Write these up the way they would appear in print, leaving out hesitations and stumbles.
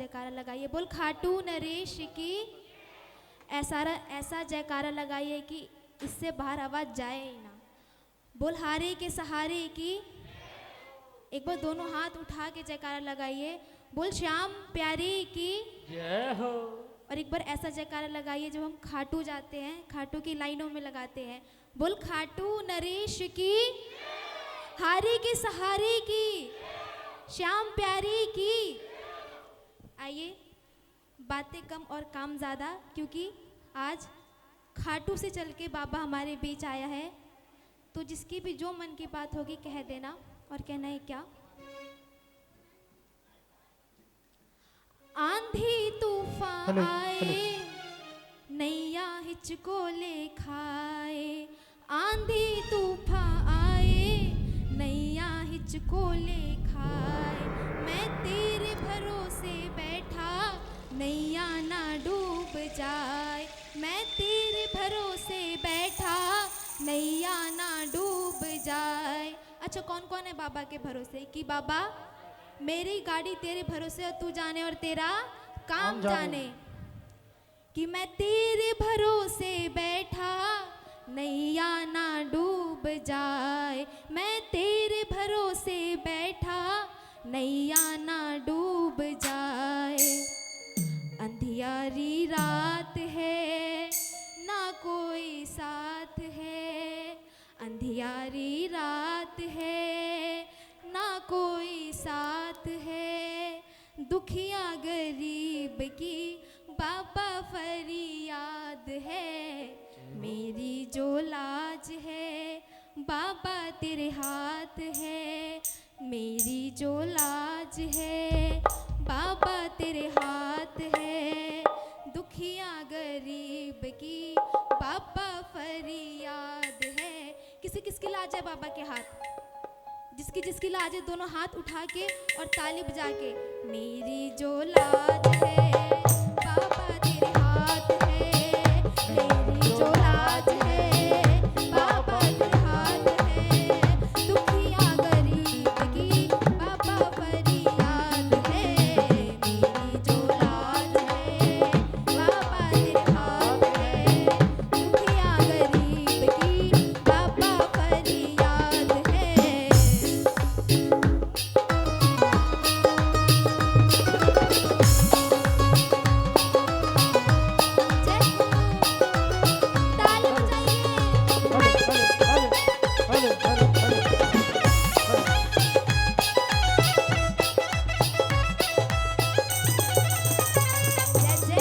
जयकारा लगाइए। बोल खाटू नरेश की। ऐसा जयकारा लगाइए कि इससे बाहर आवाज जाए ही ना। बोल हारे के सहारे की। एक बार दोनों हाथ उठा के जयकारा लगाइए। बोल श्याम प्यारे की जय हो। और एक बार ऐसा जयकारा लगाइए जब हम खाटू जाते हैं, खाटू की लाइनों में लगाते हैं। बोल खाटू नरेश की, हारे के सहारे की, श्याम प्यारे की। आइए, बातें कम और काम ज़्यादा, क्योंकि आज खाटू से चल के बाबा हमारे बीच आया है। तो जिसकी भी जो मन की बात होगी कह देना। और कहना है क्या? आंधी तूफान आए, नैया हिचको ले खाए। आंधी तूफान आए, नैया हिचको ले खाए। मैं तेरे भरोसे बैठा, नैया ना डूब जाए। मैं तेरे भरोसे बैठा, नैया ना डूब जाए। अच्छा, कौन कौन है बाबा के भरोसे कि बाबा मेरी गाड़ी तेरे भरोसे और तू जाने और तेरा काम जाने। कि मैं तेरे भरोसे बैठा, नैया ना डूब जाए। मैं तेरे भरोसे बैठा, नैया ना डूब जाए। अंधियारी रात है, ना कोई साथ है। अंधियारी रात है, ना कोई साथ है। दुखिया गरीब की बाबा फरियाद है। मेरी जो लाज है, बाबा तेरे हाथ है। मेरी जो लाज है, बाबा तेरे हाथ है। दुखिया गरीब की बाबा फरियाद है। किसी किसकी लाज है बाबा के हाथ? जिसकी जिसकी लाज है दोनों हाथ उठा के और ताली बजा के। मेरी जो लाज है, बाबा तेरे हाथ है। मेरी जो लाज है, बाबा तेरे हाथ है। दुखिया गरीब की बाबा फरियाद है। मेरी जो लाज है, बाबा तेरे हाथ है। दुखिया गरीब की बाबा फरियाद है। ताली बजाइए। जय जय।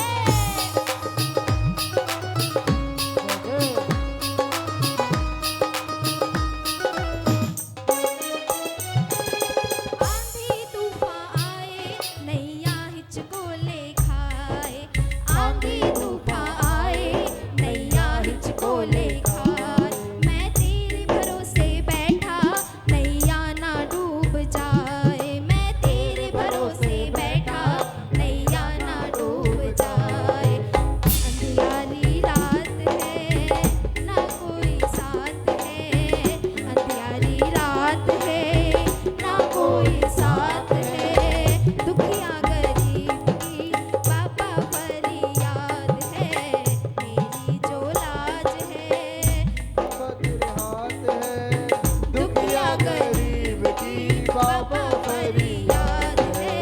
आंधी तूफान आए, नैया हिचको ले खाए। आंधी तूफान आए, नैया हिचको ले खाए। मैं तेरे भरोसे बैठा, नैया ना डूब जाए। मैं तेरे भरोसे बैठा, नैया ना डूब जाए। अंधियारी रात है, ना कोई साथ है। अंधियारी रात है, ना कोई साथ है। दुखिया गरीब की बाबा फरियाद है। मेरी जो लाज है, दुखिया गरीब की बाबा फरियाद है।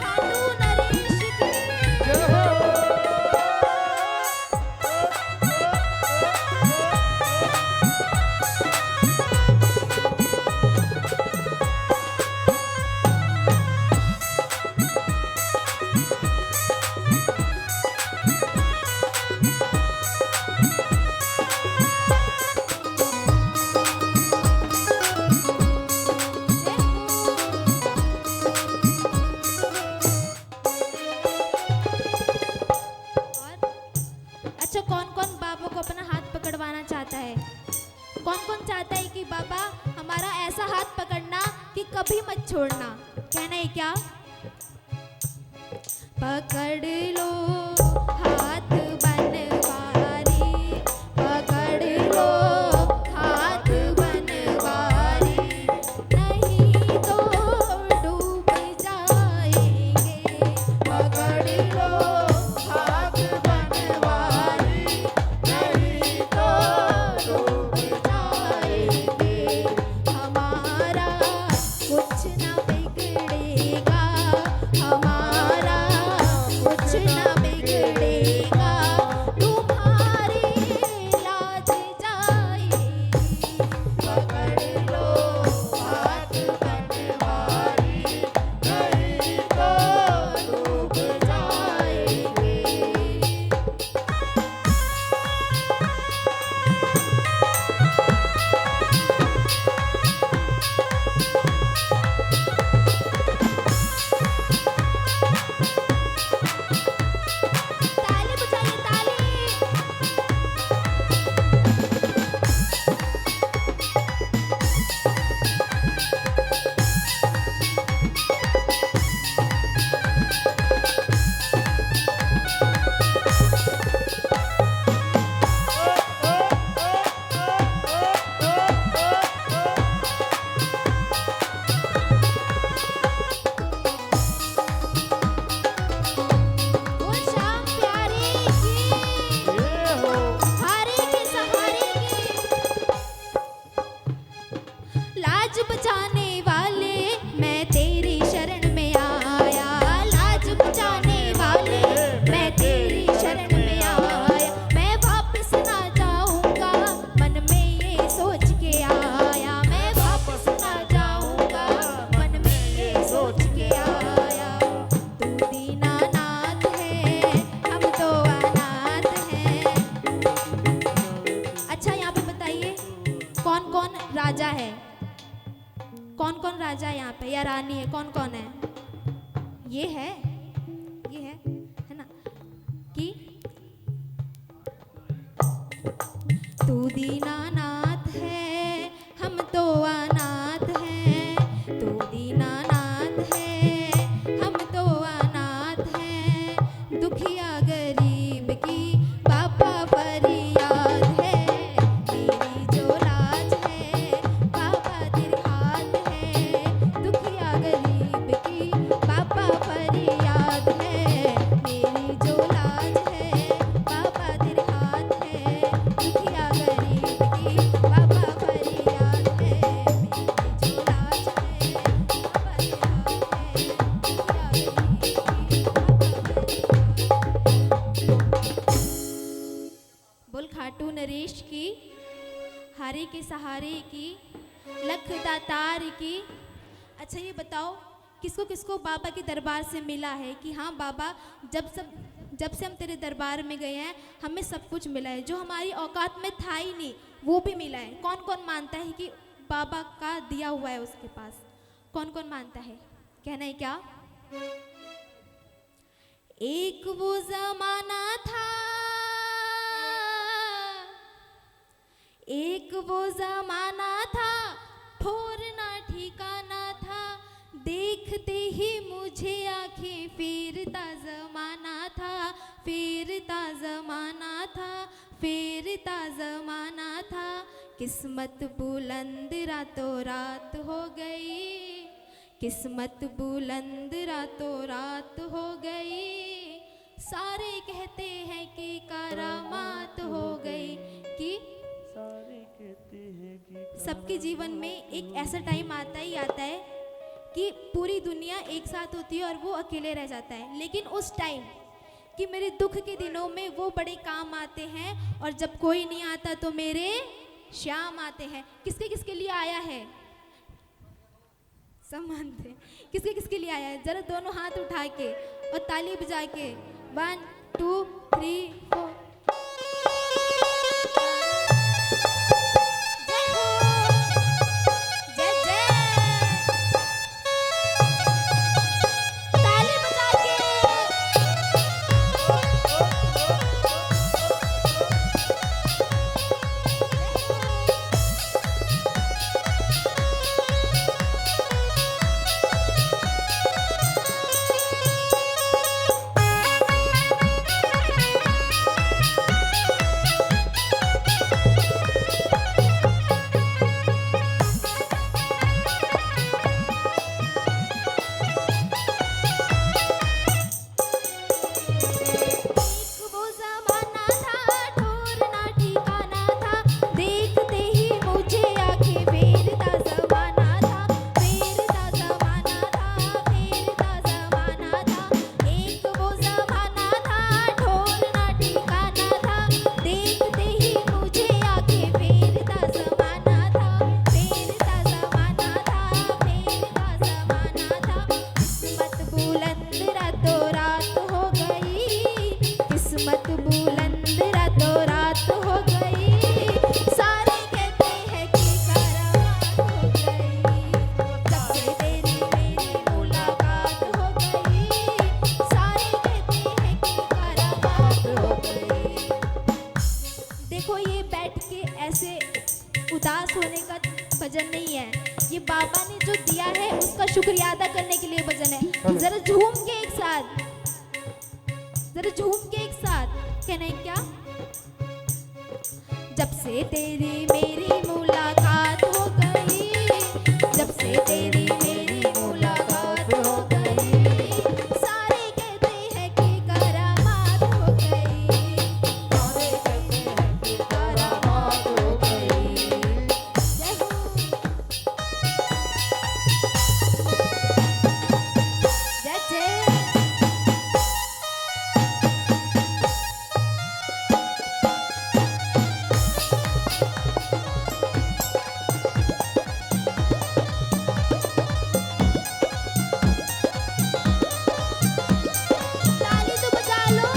खाटू नरेश की। अच्छा, कौन कौन बाबा को अपना हाथ पकड़वाना चाहता है? कौन कौन चाहता है कि बाबा हमारा ऐसा हाथ पकड़ना कि कभी मत छोड़ना? कहना है क्या? पकड़ लो हाथ बनवारी, पकड़ लो हाथ बनवारी, नहीं तो डूब जाएंगे। पकड़ लो हाथ बनवारी, नहीं तो डूब जाएंगे। हमारा कुछ ना बिगड़ेगा, हमारा कुछ ना बिगड़ेगा, तुम्हारी लाज जाएगी। पकड़ लो हाथ बनवारी, नहीं तो डूब जाएंगे। ताली बजाइए ताली। वो शाम प्यारी की, हारे के सहारे की, लाज बचाने वाले मैं तेरी शरण में आया, लाज बचाने वाले मैं तेरी शरण में आया। मैं वापस ना जाऊंगा मन में ये सोच के आया, मैं वापस ना जाऊंगा मन में ये सोच के आया। तू दीनानाथ है, हम तो अनाथ हैं। अच्छा यहाँ पे बताइए कौन कौन राजा है, कौन कौन राजा है यहाँ पे या रानी है, कौन कौन है? ये है ना कि तू दीनानाथ है, हम तो अनाथ हैं। तू दीनानाथ है, हम तो अनाथ हैं। दुखिया गरीब की पापा फरियाद है, मेरी जो लाज है पापा तेरे हाथ है। दुखिया गरीब की पापा फरियाद है, मेरी जो लाज है पापा तेरे हाथ है। दुखिया गरीब की पापा फरियाद है, मेरी जो लाज है पापा तेरे हाथ है। दुखिया गरीब की पापा फरियाद। बोल खाटू नरेश की, हारे के सहारे की, लख दातार की। अच्छा ये बताओ किसको किसको बाबा के दरबार से मिला है कि हाँ बाबा जब से हम तेरे दरबार में गए हैं हमें सब कुछ मिला है, जो हमारी औकात में था ही नहीं वो भी मिला है। कौन कौन मानता है कि बाबा का दिया हुआ है उसके पास? कौन कौन मानता है? कहना है क्या? एक वो जमाना था, एक वो जमाना था, ठोरना ठिकाना था, देखते ही मुझे आंखें फेरता जमाना था, फेरता जमाना था, फेरता जमाना था। किस्मत बुलंद रातों रात हो गई, किस्मत बुलंद रातों रात हो गई। सारे कहते हैं कि करामात हो गई, कि सबके जीवन में एक ऐसा टाइम आता ही आता है कि पूरी दुनिया एक साथ होती है और वो अकेले रह जाता है। लेकिन उस टाइम कि मेरे दुख के दिनों में वो बड़े काम आते हैं, और जब कोई नहीं आता तो मेरे श्याम आते हैं। किसके किसके लिए आया है? सब मानते हैं। किसके किसके लिए आया है? जरा दोनों हाथ उठा के और ताली बजा के 1 2 3 4। जय हो, जय जय। ताली बजा के। भजन नहीं है, ये बाबा ने जो दिया है उसका शुक्रिया अदा करने के लिए भजन है। हाँ। जरा झूम के एक साथ, जरा झूम के एक साथ कहना है क्या? जब से तेरी मेरी मुलाकात हो गई, जब से तेरी मेरी मुलाकात हो गई, सारे कहते हैं कि करामात हो गई, सारे कहते हैं कि करामात हो गई। जय हो, जय जय। ताली तो बजा लो।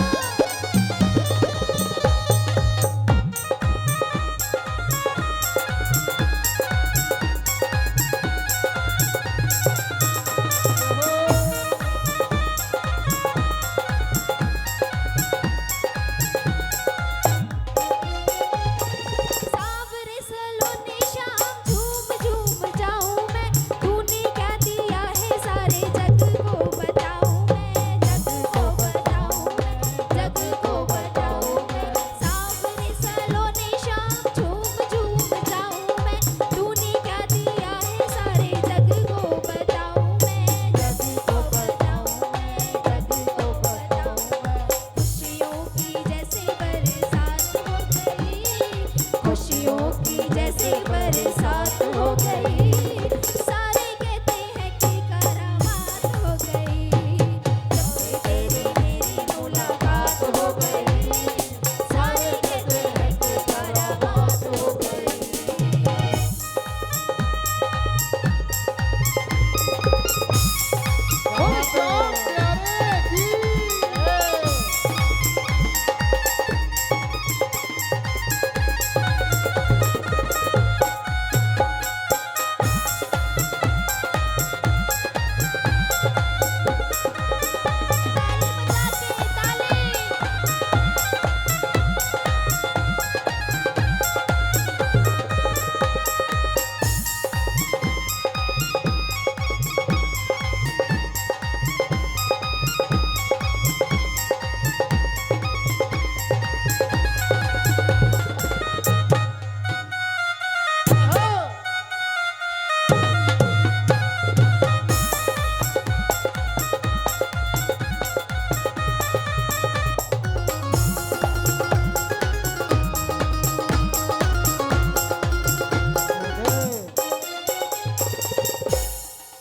सावरे सलोने शाम झूम झूम जाऊं मैं, तूने क्या दिया है सारे जग को बताऊं मैं, जग को बताऊं मैं, जग को बताऊं मैं। सावरे सलोने शाम झूम झूम जाऊं मैं, तूने क्या दिया है सारे जग को बताऊं मैं, जग को बताऊं मैं, जग को बताऊं मैं। खुशियों की जैसे बरसात हो गई, खुशियों की जैसे बरसात हो गई, सारे कहते हैं कि करामात हो गई, जब से तेरी मेरी मुलाकात हो गई, सारे कहते हैं कि करामात हो गई। हम श्याम प्यारे की है। ताली बजा के ताली।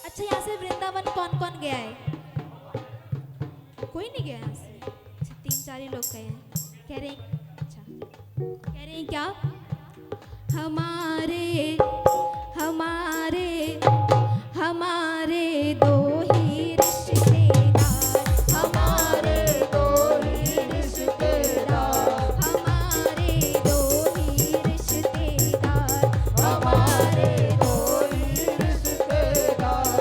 अच्छा, यहाँ से वृंदावन कौन कौन गया है? कोई नहीं गया यहाँ से? अच्छा, 3-4 ही लोग गए हैं। कह रहे हैं अच्छा, कह रहे हैं क्या? हमारे हमारे हमारे दो ही रिश्तेदार, हमारे दो ही रिश्तेदार, हमारे दो ही रिश्तेदार, हमारे दो ही रिश्तेदार।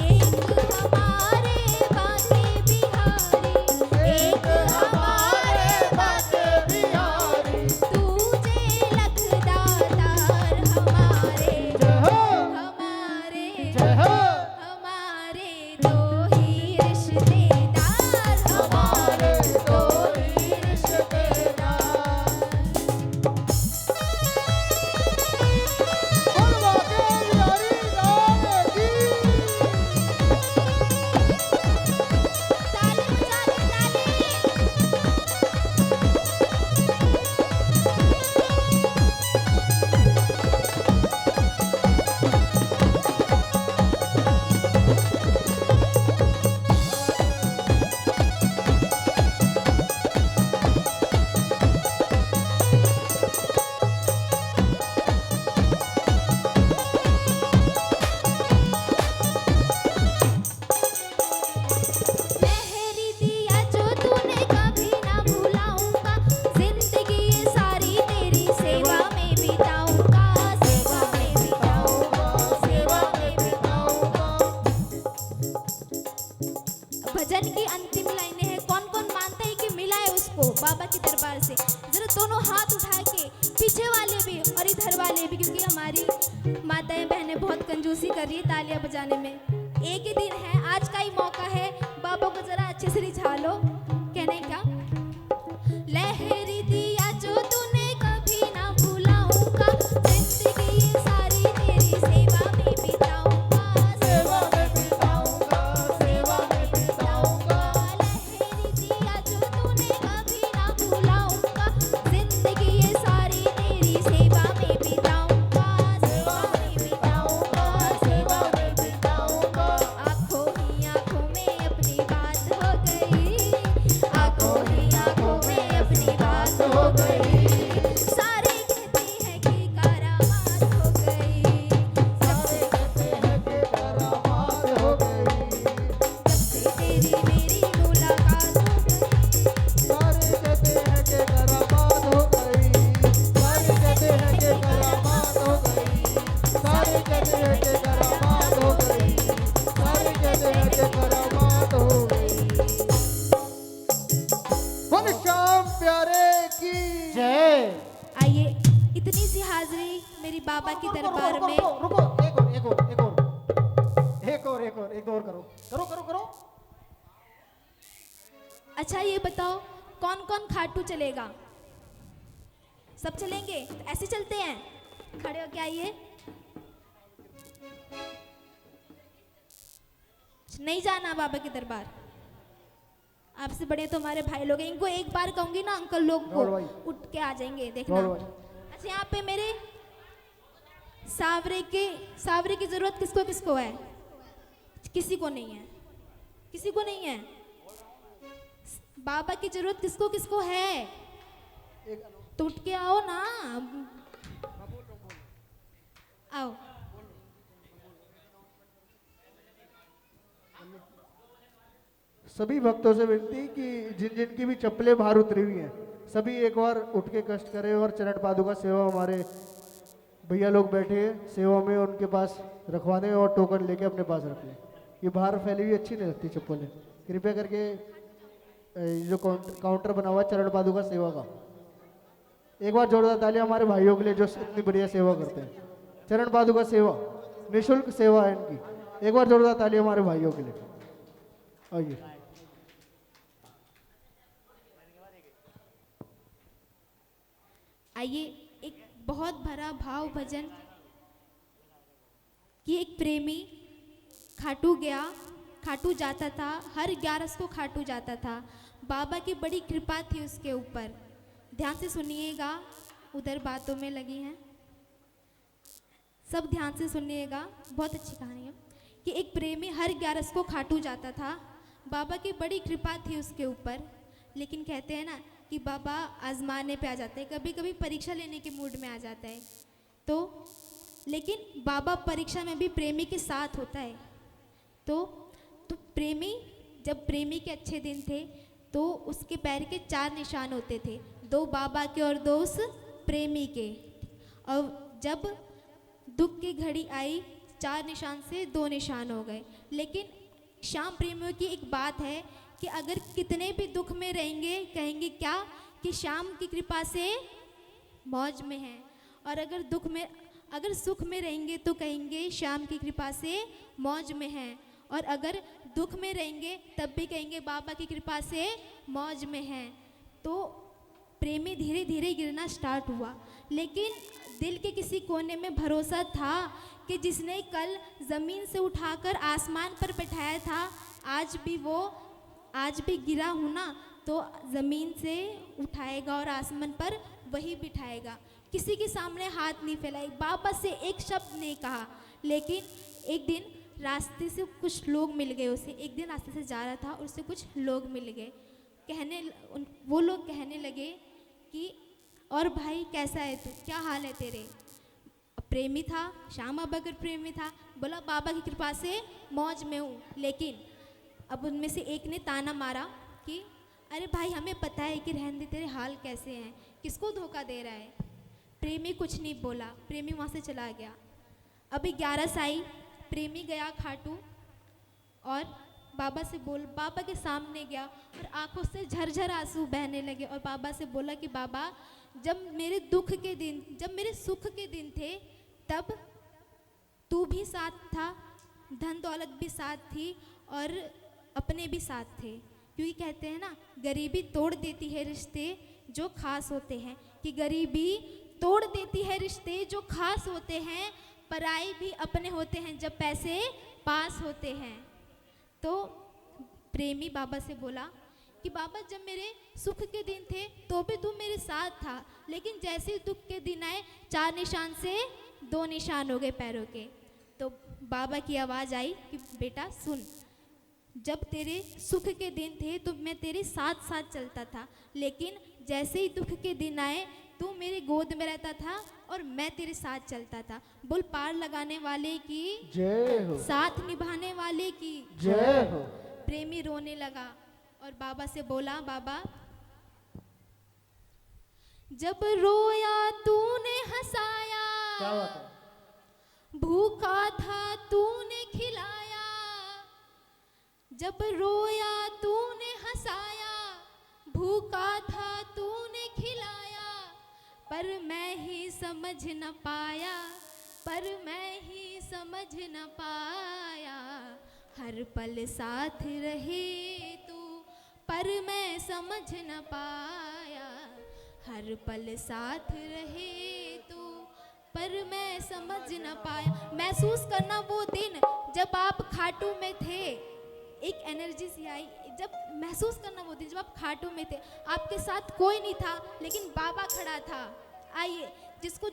एक हमारे बाके बिहारी, एक हमारे बाके बिहारी, तुझे लखदातार हमारे, हमारे हमारे दो ही रिश्तेदार, हमारे दो ही रिश्तेदार। बनवा के बिहारी राम की। ताली बजा के ताली। लहरी दिया जो तूने कभी ना भुलाऊंगा, जिंदगी ये सारी तेरी सेवा में बिताऊंगा, सेवा में बिताऊंगा, सेवा में बिताऊंगा। भजन की अंतिम लाइनें हैं, कौन कौन मानता है कि मिला है उसको? किसको, बाबा के दरबार से। जरा दोनों हाथ उठा के, पीछे वाले भी और इधर वाले भी, क्योंकि हमारी माताएं बहनें बहुत कंजूसी कर रही है तालियां बजाने में। एक ही दिन है, आज का ही मौका है, बाबा को जरा अच्छे से रिझा लो। कहने क्या, लहरी दिया जो तूने कभी ना भुलाऊंगा, जिंदगी ये सारी तेरी सेवा में बिताऊंगा, सेवा में बिताऊंगा, सेवा में बिताऊंगा। लहरी दिया जो तूने कभी ना भुलाऊंगा, जिंदगी ये सारी तेरी सेवा में बिताऊंगा, सेवा में बिताऊंगा, सेवा में बिताऊंगा। आंखों ही आंखों में अपनी बात हो गई, आंखों ही आंखों में अपनी बात हो गई, सारे कहते हैं कि करामात हो गई, सारे कहते हैं कि करामात हो गई, जब से तेरी मेरी मुलाकात हो गई, सारे कहते हैं कि करामात हो गई, सारे कहते हैं कि करामात हो गई, सारे कहते हैं कि करामात हो गई, सारे कहते हैं कि करामात हो गई। बोल श्याम प्यारे की जय। आइए, इतनी सी हाजिरी मेरी बाबा के दरबार में। रुको, एक और एक और एक और एक और एक और एक और करो करो करो करो। अच्छा ये बताओ, कौन कौन खाटू चलेगा? सब चलेंगे? तो ऐसे चलते हैं, खड़े होके आइए। नहीं जाना बाबा के दरबार? आपसे बड़े तो हमारे भाई लोग हैं, इनको एक बार कहूंगी ना अंकल लोग को रोल भाई। उठ के आ जाएंगे, देखना। रोल भाई। अच्छा, यहाँ पे मेरे सावरे की जरूरत किसको किसको है? किसी को नहीं है, किसी को नहीं है। बाबा की जरूरत किसको किसको है? तो उठ के आओ ना, आओ। सभी भक्तों से विनती कि जिन जिन की भी चप्पलें बाहर उतरी हुई हैं, सभी एक बार उठ के कष्ट करें और चरण पादुका सेवा हमारे भैया लोग बैठे हैं सेवा में, उनके पास रखवा दें और टोकन लेके अपने पास रख लें। ये बाहर फैली हुई अच्छी नहीं लगती चप्पलें, कृपया करके जो काउंटर बना हुआ है चरण पादुका सेवा का, एक बार जोरदार तालियां हमारे भाइयों के लिए जो इतनी बढ़िया सेवा करते हैं। चरण पादुका सेवा निःशुल्क सेवा है इनकी, एक बार जोरदार तालियां हमारे भाइयों के लिए। आइए। आइए, एक बहुत भरा भाव भजन कि एक प्रेमी खाटू जाता था, हर 11 को खाटू जाता था। बाबा की बड़ी कृपा थी उसके ऊपर। ध्यान से सुनिएगा, उधर बातों में लगी हैं, सब ध्यान से सुनिएगा, बहुत अच्छी कहानी है। कि एक प्रेमी हर 11 को खाटू जाता था, बाबा की बड़ी कृपा थी उसके ऊपर। लेकिन कहते हैं ना कि बाबा आजमाने पे आ जाते हैं, कभी कभी परीक्षा लेने के मूड में आ जाता है। तो लेकिन बाबा परीक्षा में भी प्रेमी के साथ होता है। तो प्रेमी, जब प्रेमी के अच्छे दिन थे तो उसके पैर के 4 निशान होते थे, 2 बाबा के और 2 उस प्रेमी के। और जब दुख की घड़ी आई, 4 निशान से 2 निशान हो गए। लेकिन श्याम प्रेमियों की एक बात है कि अगर कितने भी दुख में रहेंगे, कहेंगे क्या कि श्याम की कृपा से मौज में हैं। और अगर सुख में रहेंगे तो कहेंगे श्याम की कृपा से मौज में हैं। और अगर दुख में रहेंगे तब भी कहेंगे बाबा की कृपा से मौज में हैं। तो प्रेमी धीरे धीरे गिरना स्टार्ट हुआ, लेकिन दिल के किसी कोने में भरोसा था कि जिसने कल ज़मीन से उठाकर आसमान पर बैठाया था, आज भी गिरा हूँ ना तो ज़मीन से उठाएगा और आसमान पर वही बिठाएगा। किसी के सामने हाथ नहीं फैलाई, बाबा से एक शब्द नहीं कहा। लेकिन एक दिन रास्ते से कुछ लोग मिल गए उसे, एक दिन रास्ते से जा रहा था और उससे कुछ लोग मिल गए। वो लोग कहने लगे कि और भाई कैसा है तू, क्या हाल है तेरे? प्रेमी था, श्याम बाबा का प्रेमी था, बोला बाबा की कृपा से मौज में हूँ। लेकिन अब उनमें से एक ने ताना मारा कि अरे भाई हमें पता है कि रहने दे, तेरे हाल कैसे हैं, किसको धोखा दे रहा है। प्रेमी कुछ नहीं बोला, प्रेमी वहाँ से चला गया। अभी 11 आई, प्रेमी गया खाटू और बाबा से बोल, बाबा के सामने गया और आंखों से झरझर आंसू बहने लगे और बाबा से बोला कि बाबा, जब मेरे दुख के दिन, जब मेरे सुख के दिन थे, तब तू भी साथ था, धन दौलत भी साथ थी और अपने भी साथ थे। क्योंकि कहते हैं ना, गरीबी तोड़ देती है रिश्ते जो खास होते हैं, कि गरीबी तोड़ देती है रिश्ते जो खास होते हैं, पराई भी अपने होते हैं जब पैसे पास होते हैं। तो प्रेमी बाबा से बोला कि बाबा, जब मेरे सुख के दिन थे तो भी तू मेरे साथ था, लेकिन जैसे ही दुख के दिन आए, 4 निशान से 2 निशान हो गए पैरों के। तो बाबा की आवाज़ आई कि बेटा सुन, जब तेरे सुख के दिन थे तो मैं तेरे साथ साथ चलता था, लेकिन जैसे ही दुख के दिन आए तू मेरे गोद में रहता था और मैं तेरे साथ चलता था। बोल, पार लगाने वाले की जय हो, साथ निभाने वाले की जय हो। प्रेमी रोने लगा और बाबा से बोला, बाबा, जब रोया तूने हंसाया, क्या बात है? भूखा था तूने खिलाया, जब रोया तूने हंसाया, भूखा था तूने खिलाया, पर मैं ही समझ न पाया, पर मैं ही समझ न पाया, हर पल साथ रहे तू, पर मैं समझ न पाया, हर पल साथ रहे तू, पर मैं समझ न पाया। महसूस करना वो दिन जब आप खाटू में थे, एक एनर्जी सी आई। जब महसूस करना वो दिन जब आप खाटू में थे, आपके साथ कोई नहीं था लेकिन बाबा खड़ा था। आइए, जिसको